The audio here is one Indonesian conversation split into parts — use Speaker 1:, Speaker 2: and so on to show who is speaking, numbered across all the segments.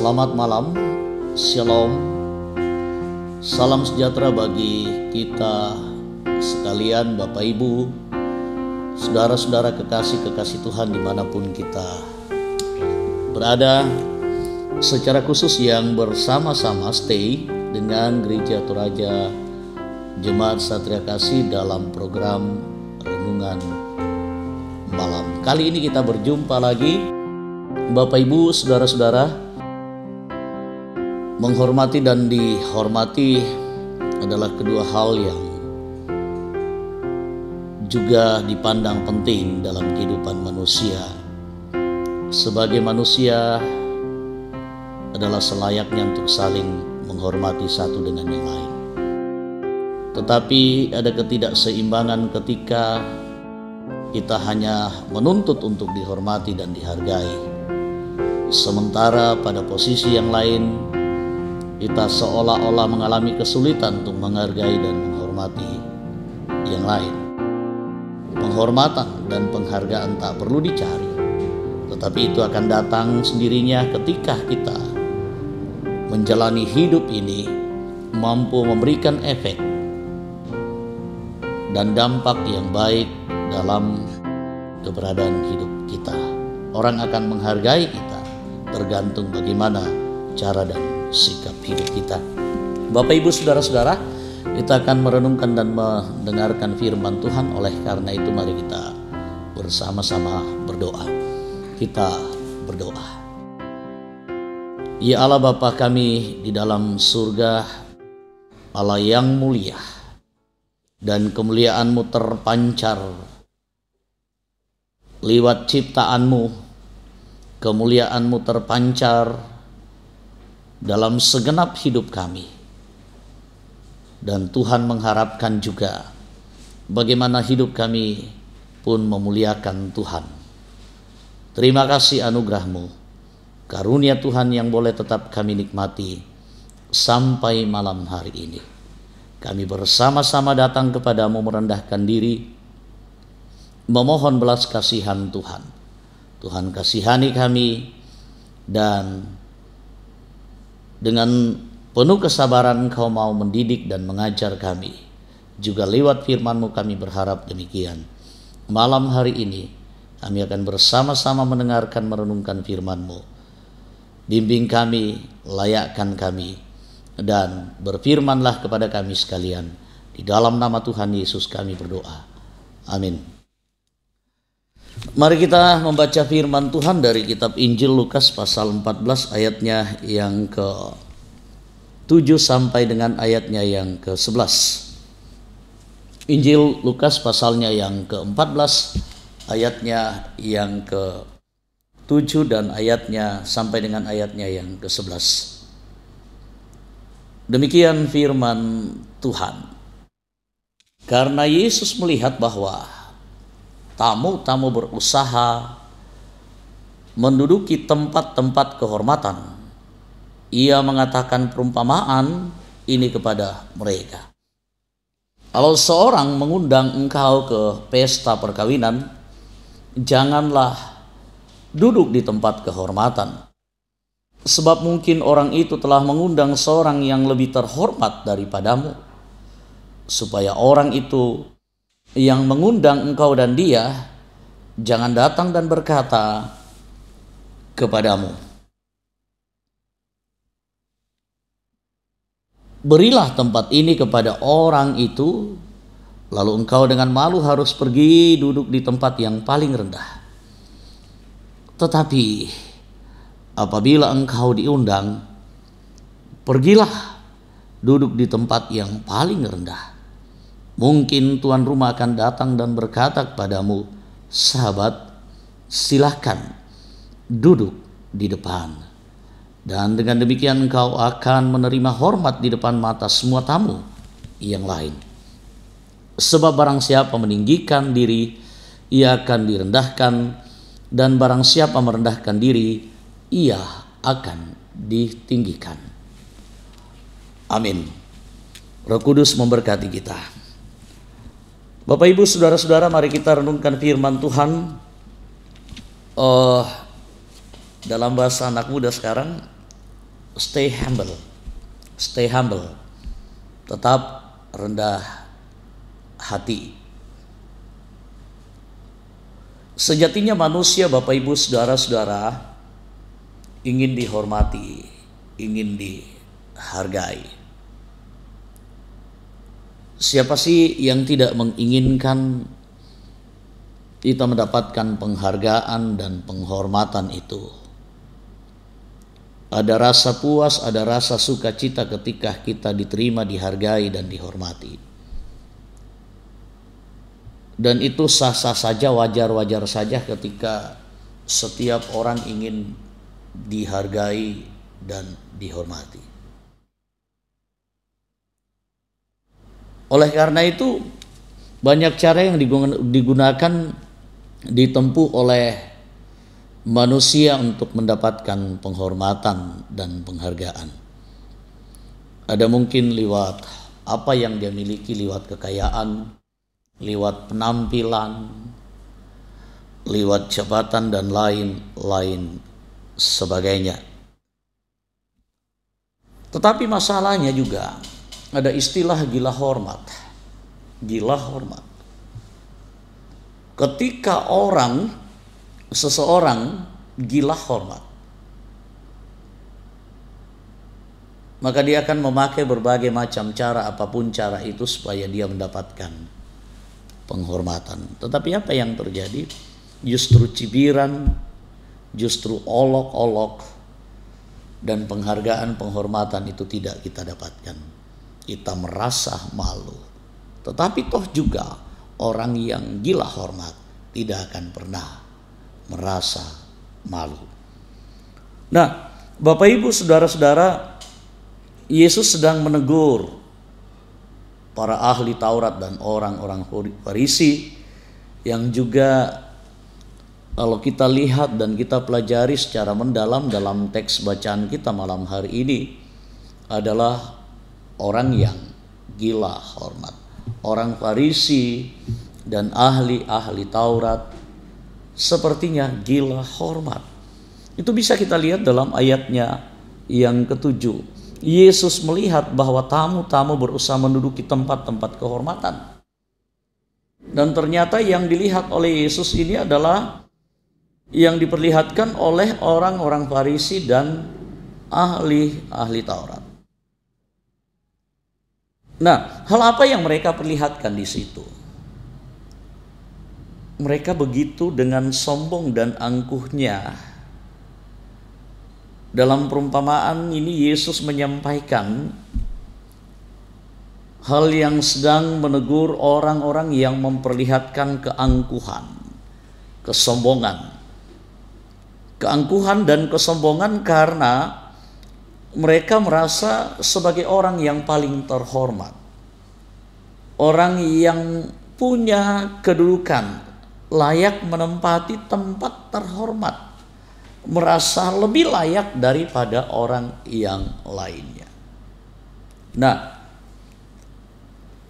Speaker 1: Selamat malam, Shalom, salam sejahtera bagi kita sekalian, Bapak Ibu, saudara-saudara kekasih-kekasih Tuhan dimanapun kita berada. Secara khusus yang bersama-sama stay dengan Gereja Toraja Jemaat Satria Kasih dalam program Renungan Malam. Kali ini kita berjumpa lagi, Bapak Ibu, saudara-saudara. Menghormati dan dihormati adalah kedua hal yang juga dipandang penting dalam kehidupan manusia. Sebagai manusia adalah selayaknya untuk saling menghormati satu dengan yang lain. Tetapi ada ketidakseimbangan ketika kita hanya menuntut untuk dihormati dan dihargai, sementara pada posisi yang lain kita seolah-olah mengalami kesulitan untuk menghargai dan menghormati yang lain. Penghormatan dan penghargaan tak perlu dicari, tetapi itu akan datang sendirinya ketika kita menjalani hidup ini mampu memberikan efek dan dampak yang baik dalam keberadaan hidup kita. Orang akan menghargai kita tergantung bagaimana cara dan sikap hidup kita. Bapak Ibu saudara-saudara, kita akan merenungkan dan mendengarkan firman Tuhan. Oleh karena itu mari kita bersama-sama berdoa. Kita berdoa. Ya Allah Bapa kami di dalam surga, Allah yang mulia, dan kemuliaan-Mu terpancar lewat ciptaan-Mu, kemuliaan-Mu terpancar dalam segenap hidup kami. Dan Tuhan mengharapkan juga bagaimana hidup kami pun memuliakan Tuhan. Terima kasih anugerah-Mu, karunia Tuhan yang boleh tetap kami nikmati sampai malam hari ini. Kami bersama-sama datang kepadamu merendahkan diri, memohon belas kasihan Tuhan. Tuhan kasihani kami, dan dengan penuh kesabaran Engkau mau mendidik dan mengajar kami. Juga lewat firman-Mu kami berharap demikian. Malam hari ini kami akan bersama-sama mendengarkan merenungkan firman-Mu. Bimbing kami, layakkan kami, dan berfirmanlah kepada kami sekalian. Di dalam nama Tuhan Yesus kami berdoa. Amin. Mari kita membaca firman Tuhan dari kitab Injil Lukas pasal 14 ayatnya yang ke-7 sampai dengan ayatnya yang ke-11. Injil Lukas pasalnya yang ke-14 ayatnya yang ke-7 dan ayatnya sampai dengan ayatnya yang ke-11. Demikian firman Tuhan. Karena Yesus melihat bahwa tamu-tamu berusaha menduduki tempat-tempat kehormatan, Ia mengatakan perumpamaan ini kepada mereka. Kalau seorang mengundang engkau ke pesta perkawinan, janganlah duduk di tempat kehormatan, sebab mungkin orang itu telah mengundang seorang yang lebih terhormat daripadamu, supaya orang itu yang mengundang engkau dan dia jangan datang dan berkata kepadamu, berilah tempat ini kepada orang itu, lalu engkau dengan malu harus pergi duduk di tempat yang paling rendah. Tetapi apabila engkau diundang, pergilah duduk di tempat yang paling rendah. Mungkin tuan rumah akan datang dan berkata kepadamu, sahabat, silakan duduk di depan. Dan dengan demikian engkau akan menerima hormat di depan mata semua tamu yang lain. Sebab barang siapa meninggikan diri, ia akan direndahkan, dan barang siapa merendahkan diri, ia akan ditinggikan. Amin. Roh Kudus memberkati kita. Bapak Ibu saudara-saudara, mari kita renungkan firman Tuhan dalam bahasa anak muda sekarang. stay humble, tetap rendah hati. Sejatinya manusia, Bapak Ibu Saudara-saudara, ingin dihormati, ingin dihargai. Siapa sih yang tidak menginginkan kita mendapatkan penghargaan dan penghormatan itu? Ada rasa puas, ada rasa sukacita ketika kita diterima, dihargai, dan dihormati. Dan itu sah-sah saja, wajar-wajar saja ketika setiap orang ingin dihargai dan dihormati. Oleh karena itu, banyak cara yang digunakan, ditempuh oleh manusia untuk mendapatkan penghormatan dan penghargaan. Ada mungkin lewat apa yang dia miliki, lewat kekayaan, lewat penampilan, lewat jabatan, dan lain-lain sebagainya. Tetapi masalahnya juga ada istilah gila hormat. Gila hormat. Ketika seseorang gila hormat, maka dia akan memakai berbagai macam cara, apapun cara itu, supaya dia mendapatkan penghormatan. Tetapi apa yang terjadi? Justru cibiran, justru olok-olok, dan penghargaan, penghormatan itu tidak kita dapatkan. Kita merasa malu. Tetapi toh juga orang yang gila hormat tidak akan pernah merasa malu. Nah, Bapak Ibu Saudara-saudara, Yesus sedang menegur para ahli Taurat dan orang-orang Farisi yang juga, kalau kita lihat dan kita pelajari secara mendalam dalam teks bacaan kita malam hari ini, adalah orang yang gila hormat. Orang Farisi dan ahli-ahli Taurat sepertinya gila hormat. Itu bisa kita lihat dalam ayatnya yang ke-7. Yesus melihat bahwa tamu-tamu berusaha menduduki tempat-tempat kehormatan. Dan ternyata yang dilihat oleh Yesus ini adalah yang diperlihatkan oleh orang-orang Farisi dan ahli-ahli Taurat. Nah, hal apa yang mereka perlihatkan di situ? Mereka begitu dengan sombong dan angkuhnya. Dalam perumpamaan ini Yesus menyampaikan hal yang sedang menegur orang-orang yang memperlihatkan keangkuhan, kesombongan. Keangkuhan dan kesombongan karena mereka merasa sebagai orang yang paling terhormat, orang yang punya kedudukan, layak menempati tempat terhormat, merasa lebih layak daripada orang yang lainnya. Nah,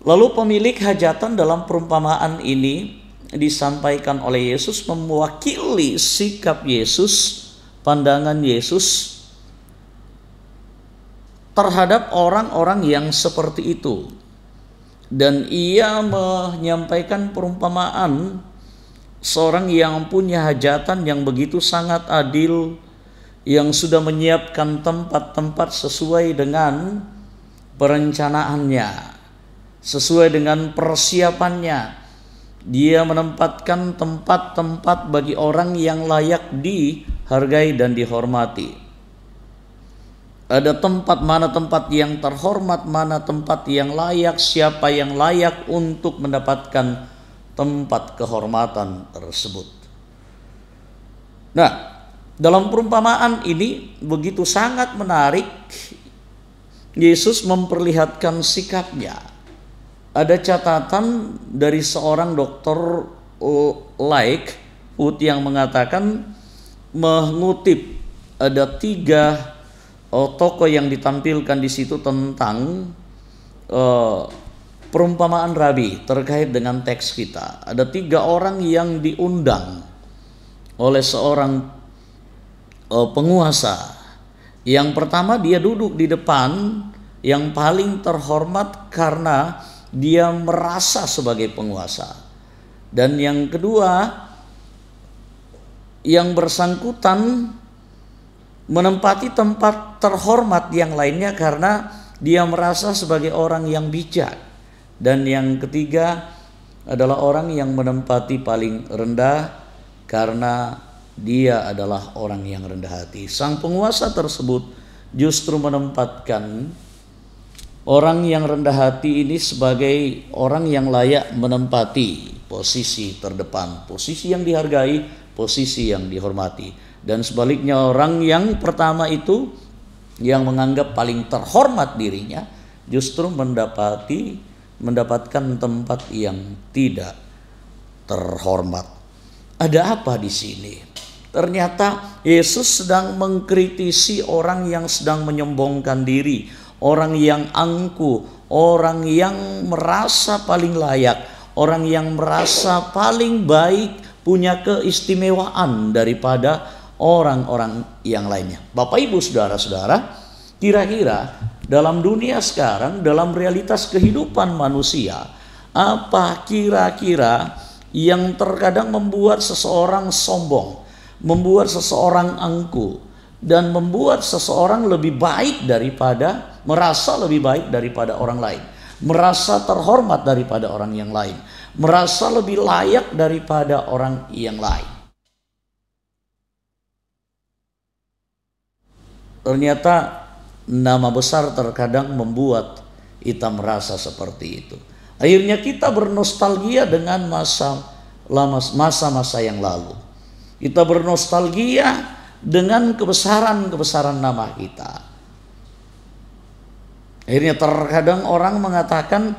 Speaker 1: lalu pemilik hajatan dalam perumpamaan ini disampaikan oleh Yesus mewakili sikap Yesus, pandangan Yesus terhadap orang-orang yang seperti itu. Dan ia menyampaikan perumpamaan seorang yang punya hajatan yang begitu sangat adil, yang sudah menyiapkan tempat-tempat sesuai dengan perencanaannya, sesuai dengan persiapannya. Dia menempatkan tempat-tempat bagi orang yang layak dihargai dan dihormati. Ada tempat, mana tempat yang terhormat, mana tempat yang layak, siapa yang layak untuk mendapatkan tempat kehormatan tersebut. Nah, dalam perumpamaan ini begitu sangat menarik. Yesus memperlihatkan sikapnya. Ada catatan dari seorang dokter Lightfoot yang mengatakan, mengutip ada 3 tokoh yang ditampilkan di situ tentang perumpamaan Rabi terkait dengan teks kita. Ada 3 orang yang diundang oleh seorang penguasa Yang pertama, dia duduk di depan yang paling terhormat karena dia merasa sebagai penguasa. Dan yang kedua, yang bersangkutan menempati tempat terhormat yang lainnya karena dia merasa sebagai orang yang bijak. Dan yang ketiga adalah orang yang menempati paling rendah karena dia adalah orang yang rendah hati. Sang penguasa tersebut justru menempatkan orang yang rendah hati ini sebagai orang yang layak menempati posisi terdepan, posisi yang dihargai, posisi yang dihormati. Dan sebaliknya, orang yang pertama itu yang menganggap paling terhormat dirinya justru mendapatkan tempat yang tidak terhormat. Ada apa di sini? Ternyata Yesus sedang mengkritisi orang yang sedang menyombongkan diri, orang yang angkuh, orang yang merasa paling layak, orang yang merasa paling baik, punya keistimewaan daripada orang-orang yang lainnya. Bapak Ibu saudara-saudara, kira-kira dalam dunia sekarang, dalam realitas kehidupan manusia, apa kira-kira yang terkadang membuat seseorang sombong, membuat seseorang angkuh, dan membuat seseorang lebih baik daripada, merasa lebih baik daripada orang lain, merasa terhormat daripada orang yang lain, merasa lebih layak daripada orang yang lain? Ternyata nama besar terkadang membuat kita merasa seperti itu. Akhirnya kita bernostalgia dengan masa-masa yang lalu. Kita bernostalgia dengan kebesaran-kebesaran nama kita. Akhirnya terkadang orang mengatakan,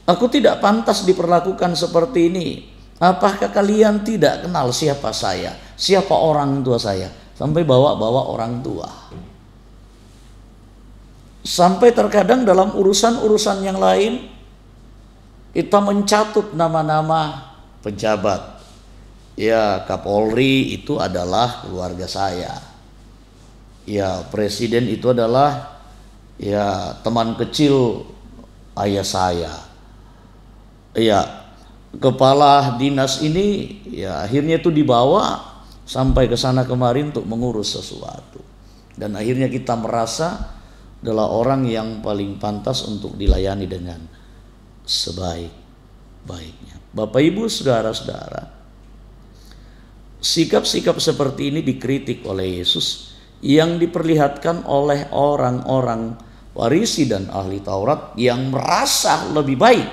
Speaker 1: aku tidak pantas diperlakukan seperti ini. Apakah kalian tidak kenal siapa saya? Siapa orang tua saya? Sampai bawa-bawa orang tua. Sampai terkadang dalam urusan-urusan yang lain kita mencatut nama-nama pejabat. Ya, Kapolri itu adalah keluarga saya. Ya, presiden itu adalah ya teman kecil ayah saya. Ya, kepala dinas ini ya akhirnya itu dibawa sampai ke sana kemari untuk mengurus sesuatu. Dan akhirnya kita merasa adalah orang yang paling pantas untuk dilayani dengan sebaik-baiknya. Bapak Ibu saudara-saudara, sikap-sikap seperti ini dikritik oleh Yesus yang diperlihatkan oleh orang-orang Farisi dan ahli Taurat yang merasa lebih baik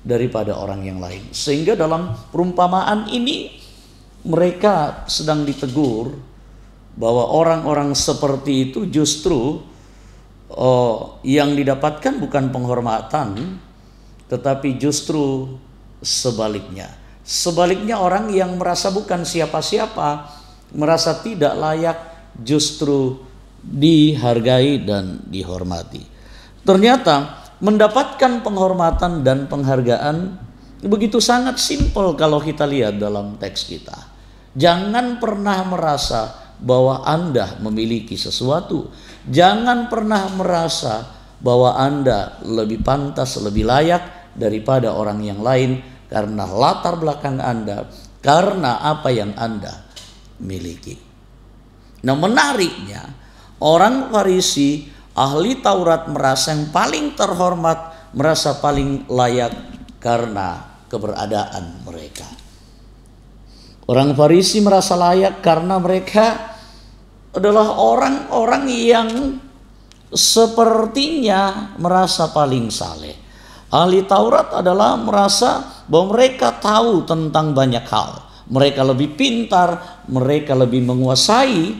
Speaker 1: daripada orang yang lain. Sehingga dalam perumpamaan ini mereka sedang ditegur bahwa orang-orang seperti itu justru yang didapatkan bukan penghormatan, tetapi justru sebaliknya. Sebaliknya, orang yang merasa bukan siapa-siapa, merasa tidak layak, justru dihargai dan dihormati. Ternyata mendapatkan penghormatan dan penghargaan begitu sangat simpel kalau kita lihat dalam teks kita. Jangan pernah merasa bahwa Anda memiliki sesuatu. Jangan pernah merasa bahwa Anda lebih pantas, lebih layak daripada orang yang lain karena latar belakang Anda, karena apa yang Anda miliki. Nah, menariknya, orang Farisi, ahli Taurat merasa yang paling terhormat, merasa paling layak karena keberadaan mereka. Orang Farisi merasa layak karena mereka adalah orang-orang yang sepertinya merasa paling saleh. Ahli Taurat adalah merasa bahwa mereka tahu tentang banyak hal. Mereka lebih pintar, mereka lebih menguasai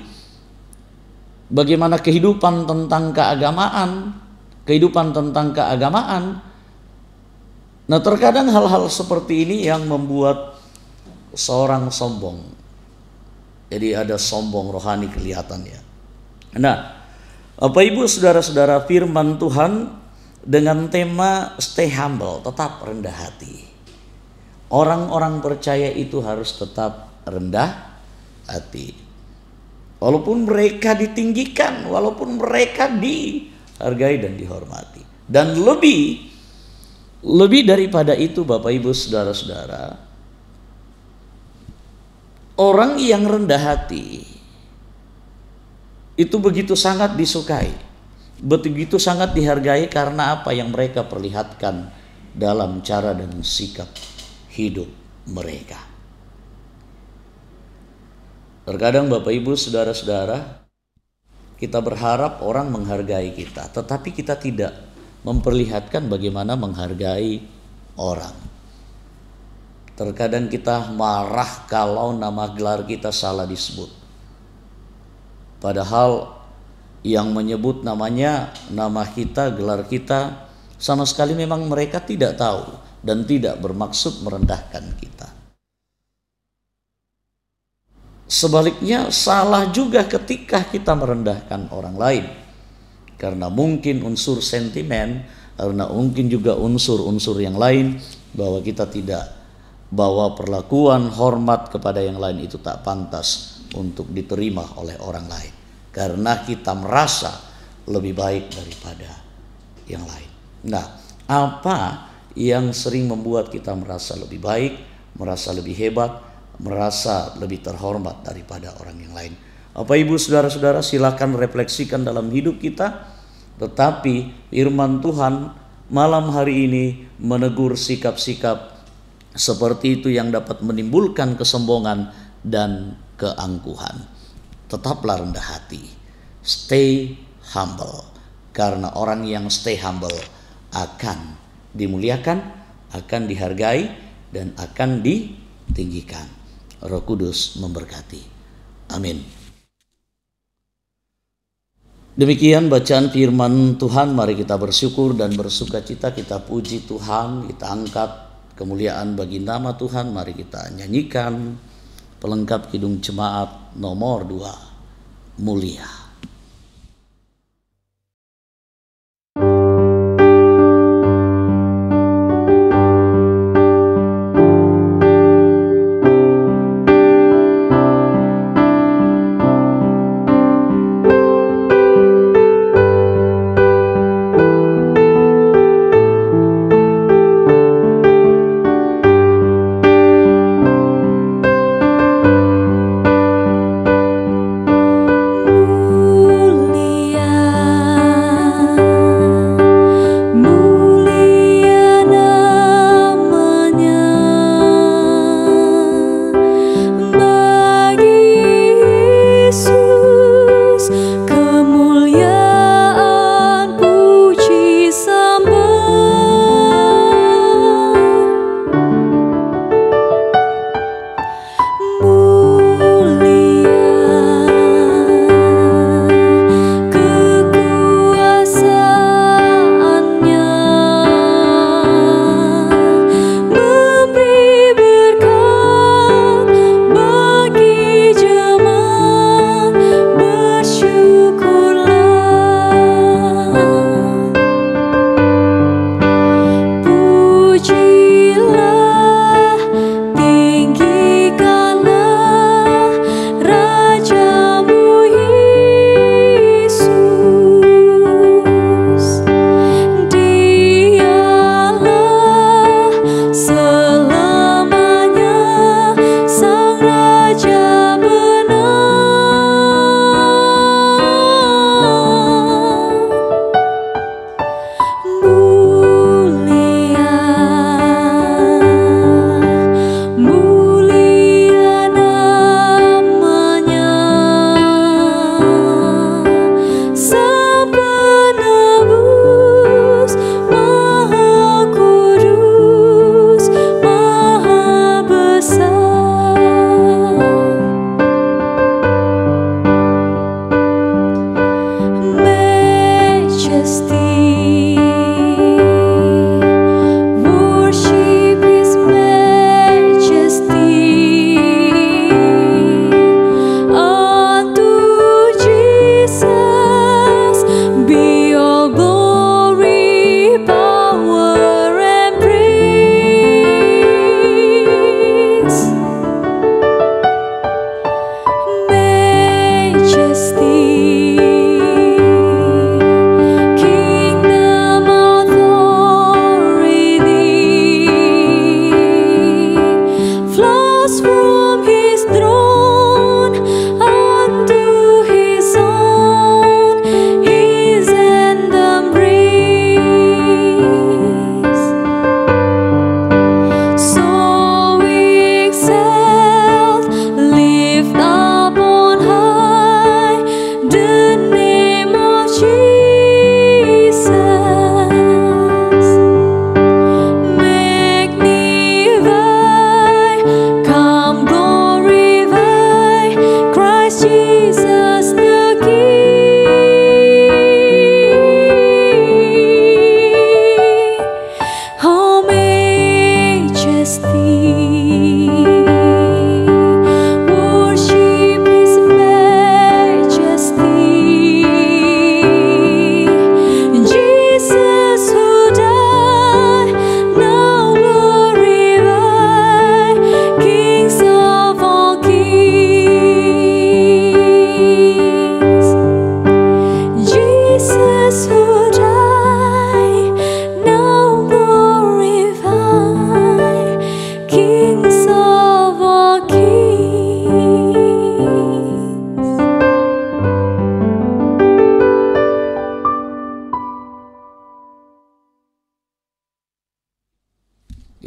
Speaker 1: bagaimana kehidupan tentang keagamaan. Nah, terkadang hal-hal seperti ini yang membuat seorang sombong. Jadi ada sombong rohani kelihatannya. Nah, Bapak Ibu saudara-saudara, firman Tuhan dengan tema stay humble, tetap rendah hati. Orang-orang percaya itu harus tetap rendah hati. walaupun mereka ditinggikan, walaupun mereka dihargai dan dihormati. Dan lebih daripada itu Bapak Ibu saudara-saudara, orang yang rendah hati itu begitu sangat disukai, begitu sangat dihargai karena apa yang mereka perlihatkan dalam cara dan sikap hidup mereka. Terkadang Bapak Ibu saudara-saudara, kita berharap orang menghargai kita, tetapi kita tidak memperlihatkan bagaimana menghargai orang. Terkadang kita marah kalau nama gelar kita salah disebut, padahal yang menyebut namanya, nama kita, gelar kita, sama sekali memang mereka tidak tahu dan tidak bermaksud merendahkan kita. Sebaliknya salah juga ketika kita merendahkan orang lain, karena mungkin unsur sentimen, karena mungkin juga unsur-unsur yang lain, bahwa kita tidak, bahwa perlakuan hormat kepada yang lain itu tak pantas untuk diterima oleh orang lain, karena kita merasa lebih baik daripada yang lain. Nah, apa yang sering membuat kita merasa lebih baik, merasa lebih hebat, merasa lebih terhormat daripada orang yang lain? Bapak Ibu saudara-saudara, silakan refleksikan dalam hidup kita. Tetapi firman Tuhan malam hari ini menegur sikap-sikap seperti itu yang dapat menimbulkan kesombongan dan keangkuhan. Tetaplah rendah hati, stay humble, karena orang yang stay humble akan dimuliakan, akan dihargai, dan akan ditinggikan. Roh Kudus memberkati. Amin. Demikian bacaan firman Tuhan. Mari kita bersyukur dan bersukacita, kita puji Tuhan, kita angkat kemuliaan bagi nama Tuhan. Mari kita nyanyikan pelengkap Kidung Jemaat nomor 2, Mulia.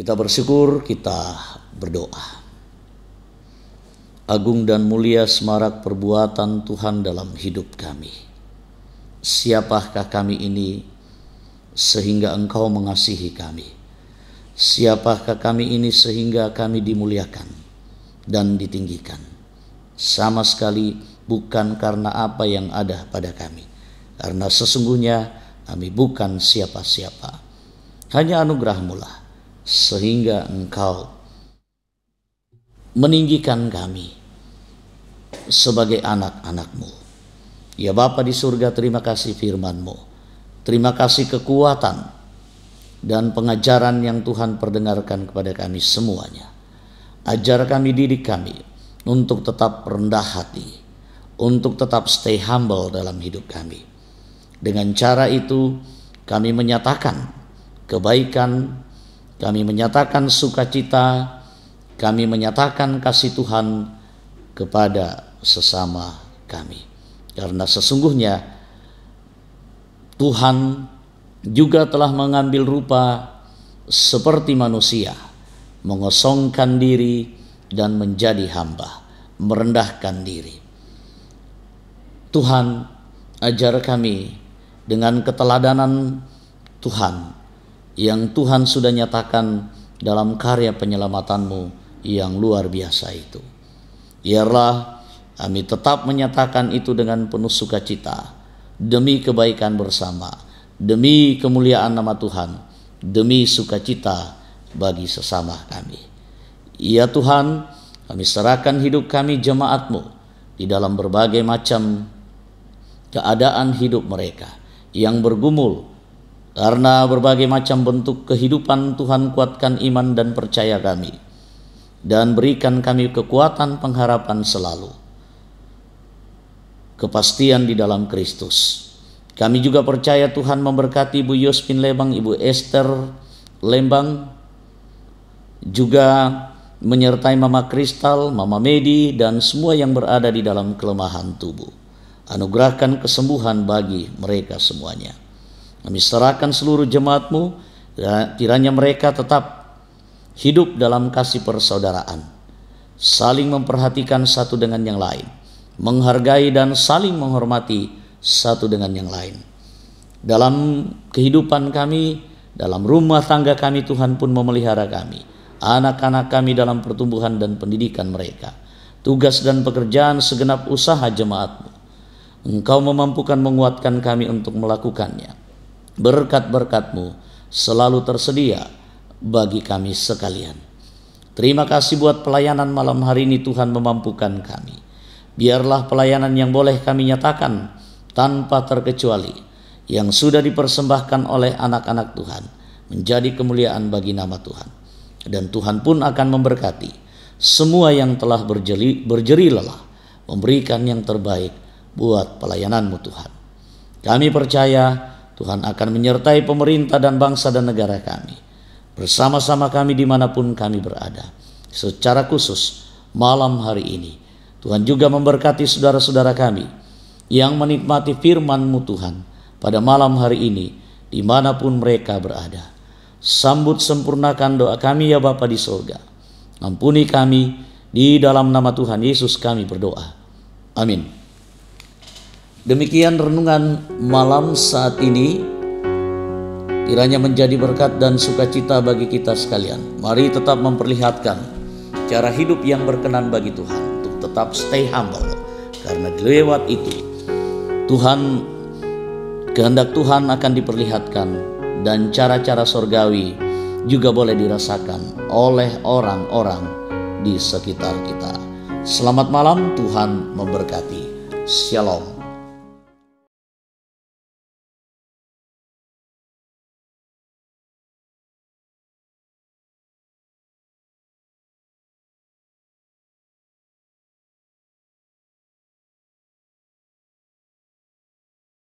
Speaker 1: Kita bersyukur, kita berdoa. Agung dan mulia semarak perbuatan Tuhan dalam hidup kami. Siapakah kami ini sehingga Engkau mengasihi kami? Siapakah kami ini sehingga kami dimuliakan dan ditinggikan? Sama sekali bukan karena apa yang ada pada kami, karena sesungguhnya kami bukan siapa-siapa. Hanya anugerah-Mu lah sehingga Engkau meninggikan kami sebagai anak-anak-Mu. Ya Bapa di surga, terima kasih firman-Mu. Terima kasih kekuatan dan pengajaran yang Tuhan perdengarkan kepada kami semuanya. Ajar kami, didik kami untuk tetap rendah hati, untuk tetap stay humble dalam hidup kami. Dengan cara itu kami menyatakan kebaikan, kami menyatakan sukacita, kami menyatakan kasih Tuhan kepada sesama kami. Karena sesungguhnya Tuhan juga telah mengambil rupa seperti manusia, mengosongkan diri dan menjadi hamba, merendahkan diri. Tuhan, ajar kami dengan keteladanan Tuhan yang Tuhan sudah nyatakan dalam karya penyelamatan-Mu yang luar biasa itu. Biarlah kami tetap menyatakan itu dengan penuh sukacita, demi kebaikan bersama, demi kemuliaan nama Tuhan, demi sukacita bagi sesama kami. Ya Tuhan, kami serahkan hidup kami jemaat-Mu di dalam berbagai macam keadaan hidup mereka yang bergumul. Karena berbagai macam bentuk kehidupan, Tuhan kuatkan iman dan percaya kami, dan berikan kami kekuatan pengharapan selalu, kepastian di dalam Kristus. Kami juga percaya Tuhan memberkati Ibu Yospin Lembang, Ibu Esther Lembang, juga menyertai Mama Kristal, Mama Medi, dan semua yang berada di dalam kelemahan tubuh. Anugerahkan kesembuhan bagi mereka semuanya. Kami serahkan seluruh jemaat-Mu, kiranya mereka tetap hidup dalam kasih persaudaraan, saling memperhatikan satu dengan yang lain, menghargai dan saling menghormati satu dengan yang lain. Dalam kehidupan kami, dalam rumah tangga kami, Tuhan pun memelihara kami, anak-anak kami dalam pertumbuhan dan pendidikan mereka, tugas dan pekerjaan segenap usaha jemaat-Mu. Engkau memampukan menguatkan kami untuk melakukannya. Berkat-berkat-Mu selalu tersedia bagi kami sekalian. Terima kasih buat pelayanan malam hari ini, Tuhan memampukan kami. Biarlah pelayanan yang boleh kami nyatakan tanpa terkecuali, yang sudah dipersembahkan oleh anak-anak Tuhan, menjadi kemuliaan bagi nama Tuhan. Dan Tuhan pun akan memberkati semua yang telah berjeri lelah memberikan yang terbaik buat pelayanan-Mu Tuhan. Kami percaya Tuhan akan menyertai pemerintah dan bangsa dan negara kami, bersama-sama kami dimanapun kami berada. Secara khusus malam hari ini, Tuhan juga memberkati saudara-saudara kami yang menikmati firman-Mu Tuhan pada malam hari ini, dimanapun mereka berada. Sambut sempurnakan doa kami ya Bapa di surga. Ampuni kami, di dalam nama Tuhan Yesus kami berdoa. Amin. Demikian renungan malam saat ini, kiranya menjadi berkat dan sukacita bagi kita sekalian. Mari tetap memperlihatkan cara hidup yang berkenan bagi Tuhan, untuk tetap stay humble, karena lewat itu kehendak Tuhan akan diperlihatkan, dan cara-cara sorgawi juga boleh dirasakan oleh orang-orang di sekitar kita. Selamat malam, Tuhan memberkati. Shalom.